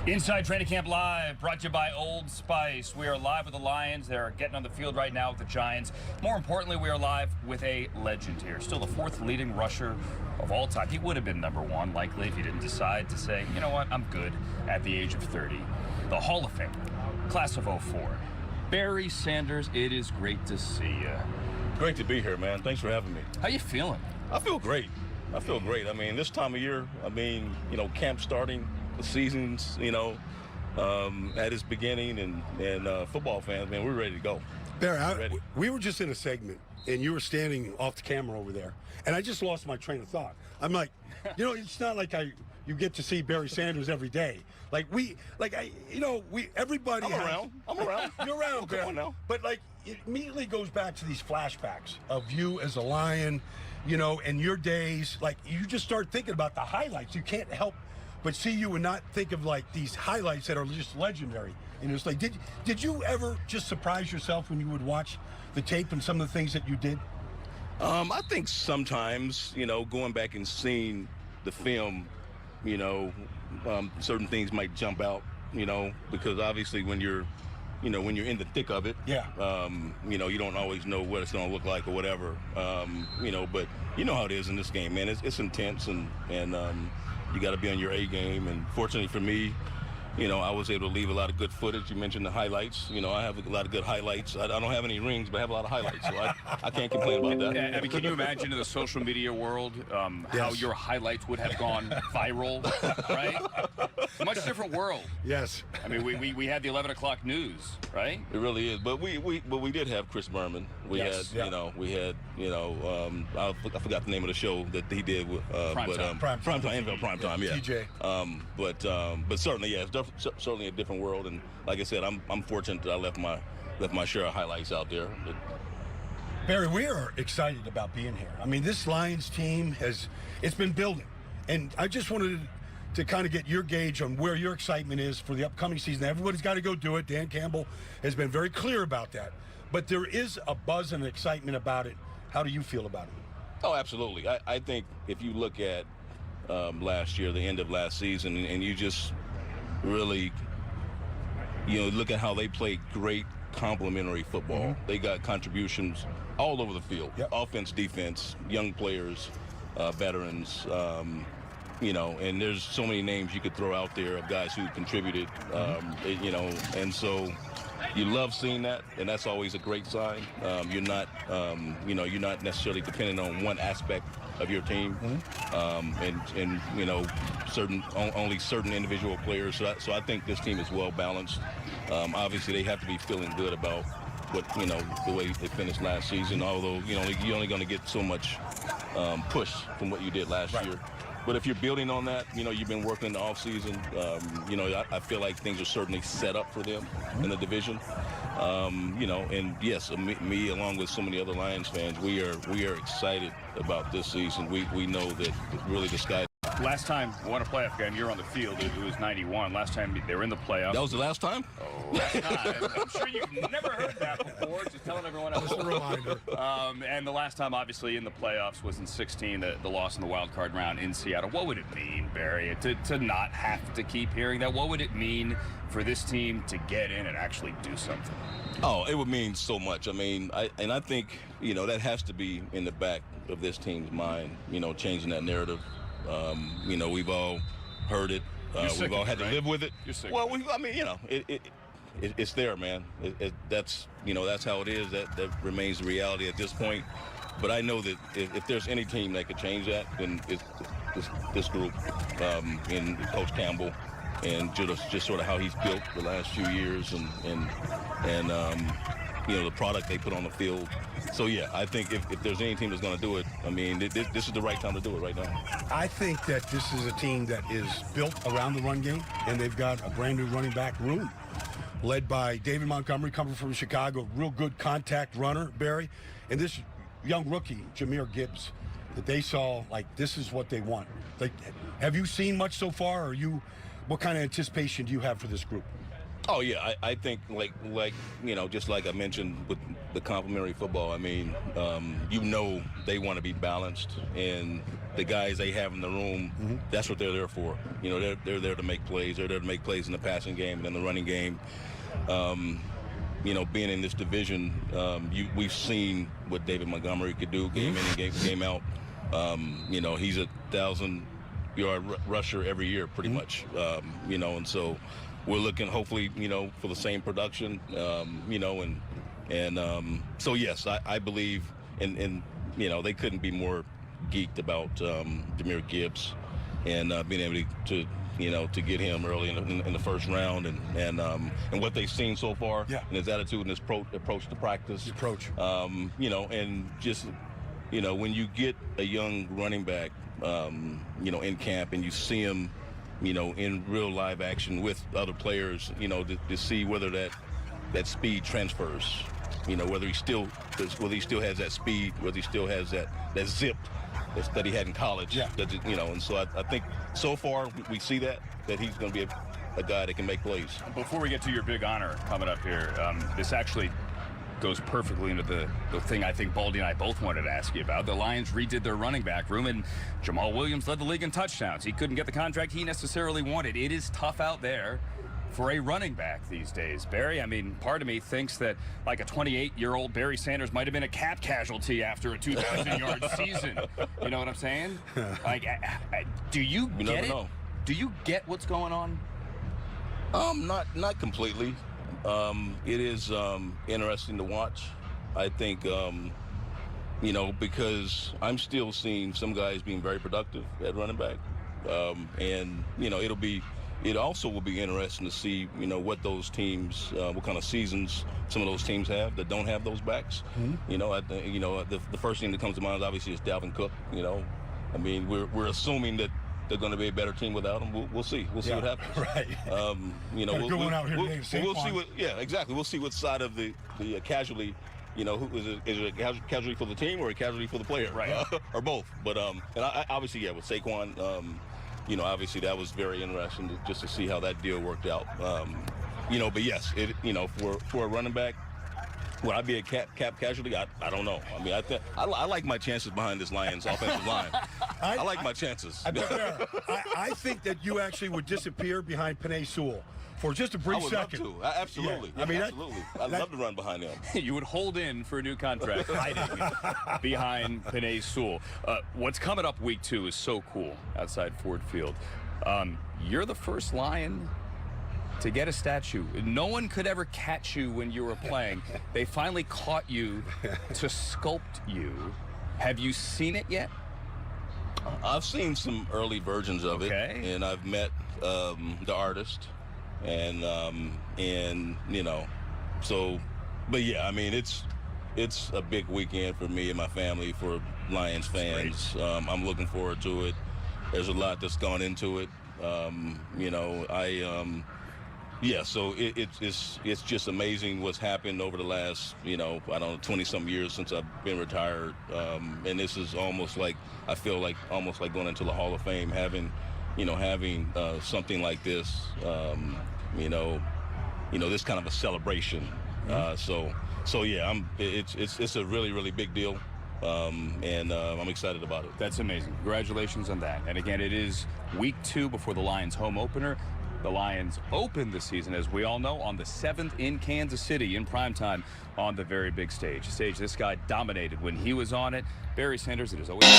Inside Training Camp Live, brought to you by Old Spice. We are live with the Lions. They're getting on the field right now with the Giants. More importantly, we are live with a legend here. Still the fourth leading rusher of all time. He would have been #1, likely, if he didn't decide to say, you know what, I'm good at the age of 30. The Hall of Fame, class of 04. Barry Sanders, it is great to see you. Great to be here, man. Thanks for having me. How you feeling? I feel great. I feel great. I mean, this time of year, camp starting, the season's, at its beginning, and football fans, man, we're ready to go. Barry, we were just in a segment, and you were standing off the camera over there, and I just lost my train of thought. I'm like, it's not like you get to see Barry Sanders every day. Everybody. I'm around. You're around, Come on now. But it immediately goes back to these flashbacks of you as a Lion, and your days. You just start thinking about the highlights. You can't help but see you and not think of these highlights that are just legendary. And it's like, did you ever just surprise yourself when you would watch the tape and some of the things that you did? I think sometimes, going back and seeing the film, certain things might jump out, because obviously when you're in the thick of it, yeah. You don't always know what it's going to look like or whatever, but you know how it is in this game, man. It's intense, and you got to be on your A game. And fortunately for me, I was able to leave a lot of good footage. You mentioned the highlights. I have a lot of good highlights. I don't have any rings, but I have a lot of highlights, so I can't complain about that. Yeah, I mean, can you imagine in the social media world how your highlights would have gone viral, right? Much different world. Yes. I mean, we had the 11 o'clock news, right? It really is. But we did have Chris Berman. We had I forgot the name of the show that he did with Primetime, NFL Primetime, yeah. TJ. But certainly, yeah, it's certainly a different world. And like I said, I'm fortunate that I left my share of highlights out there. Barry, we are excited about being here. I mean, this Lions team it's been building, and I just wanted to kind of get your gauge on where your excitement is for the upcoming season. Everybody's got to go do it. Dan Campbell has been very clear about that. But there is a buzz and excitement about it. How do you feel about it? Oh, absolutely. I think if you look at last year, the end of last season, and you just really, look at how they played great complementary football. Mm-hmm. They got contributions all over the field. Yep. Offense, defense, young players, veterans, and there's so many names you could throw out there of guys who contributed, and so you love seeing that, and that's always a great sign. You're not necessarily dependent on one aspect of your team, only certain individual players. So I think this team is well balanced. Obviously, they have to be feeling good about the way they finished last season. Although you're only going to get so much push from what you did last year. But if you're building on that, you've been working in the offseason. I feel like things are certainly set up for them in the division. And yes, me along with so many other Lions fans, we are excited about this season. We know that really the sky. Last time we won a playoff game, you're on the field. It was 91. Last time they were in the playoffs. That was the last time? Oh, last time. I'm sure you've never heard that before. Just telling everyone else. Just a reminder. And the last time, obviously, in the playoffs was in 16, the loss in the wild card round in Seattle. What would it mean, Barry, to not have to keep hearing that? What would it mean for this team to get in and actually do something? Oh, it would mean so much. I mean, I think, that has to be in the back of this team's mind, changing that narrative. We've all heard it. We've all had to live with it. You're sick. Well, it's there, man. That's how it is. That remains the reality at this point. But I know that if there's any team that could change that, then it's this group, and Coach Campbell, and just sort of how he's built the last few years, and the product they put on the field. So, yeah, I think if there's any team that's going to do it, I mean, this is the right time to do it right now. I think that this is a team that is built around the run game, and they've got a brand-new running back room led by David Montgomery, coming from Chicago, real good contact runner, Barry, and this young rookie, Jahmyr Gibbs, that they saw, this is what they want. Have you seen much so far, or what kind of anticipation do you have for this group? Oh yeah, I think like just like I mentioned with the complimentary football. I mean, they want to be balanced, and the guys they have in the room, that's what they're there for. They're there to make plays. They're there to make plays in the passing game and in the running game. Being in this division, we've seen what David Montgomery could do game in and game out. He's a 1,000-yard rusher every year, pretty much. And so we're looking, hopefully, for the same production. So yes, I believe, and they couldn't be more geeked about Jahmyr Gibbs and being able to get him early in the first round and what they've seen so far, and his attitude and his approach to practice. And just when you get a young running back, in camp and you see him, in real live action with other players, to see whether that speed transfers, whether he still has that speed, whether he still has that zip that he had in college. And so I think so far we see that he's going to be a guy that can make plays. Before we get to your big honor coming up here, this actually goes perfectly into the thing I think Baldy and I both wanted to ask you about. The Lions redid their running back room, and Jamal Williams led the league in touchdowns. He couldn't get the contract he necessarily wanted. It is tough out there for a running back these days. Barry, I mean, part of me thinks that like a 28-year-old Barry Sanders might have been a cap casualty after a 2,000-yard season. You know what I'm saying? Like, do you get it? Know. Do you get what's going on? Not completely. It is interesting to watch. I think, because I'm still seeing some guys being very productive at running back. And, it also will be interesting to see, what those teams, what kind of seasons some of those teams have that don't have those backs. The first thing that comes to mind obviously is Dalvin Cook. I mean, we're assuming that they're going to be a better team without him. We'll see. We'll see what happens. Right. We'll see what. Yeah, exactly. We'll see what side of the casualty. Who is it a casualty for the team or a casualty for the player? Right. Or both. But and I obviously with Saquon. Obviously that was very interesting just to see how that deal worked out. But yes, for a running back, would I be a cap casualty? I don't know. I mean, I like my chances behind this Lions offensive line. I like my chances. I think that you actually would disappear behind Penei Sewell for just a brief second. I would love to. Absolutely. Yeah. I mean, absolutely. I'd love to run behind him. You would hold in for a new contract hiding behind Penei Sewell. What's coming up week 2 is so cool outside Ford Field. You're the first Lion to get a statue. No one could ever catch you when you were playing. They finally caught you to sculpt you. Have you seen it yet? I've seen some early versions of it, and I've met the artist, and but yeah, I mean, it's a big weekend for me and my family, for Lions fans. I'm looking forward to it. There's a lot that's gone into it. So it's just amazing what's happened over the last, 20-some years since I've been retired. And this is almost like, I feel like almost like going into the Hall of Fame, having something like this, this kind of a celebration. So yeah, it's a really, really big deal. And I'm excited about it. That's amazing. Congratulations on that. And again, it is week 2 before the Lions home opener. The Lions open the season, as we all know, on the 7th in Kansas City in primetime on the very big stage. A stage this guy dominated when he was on it. Barry Sanders, it is always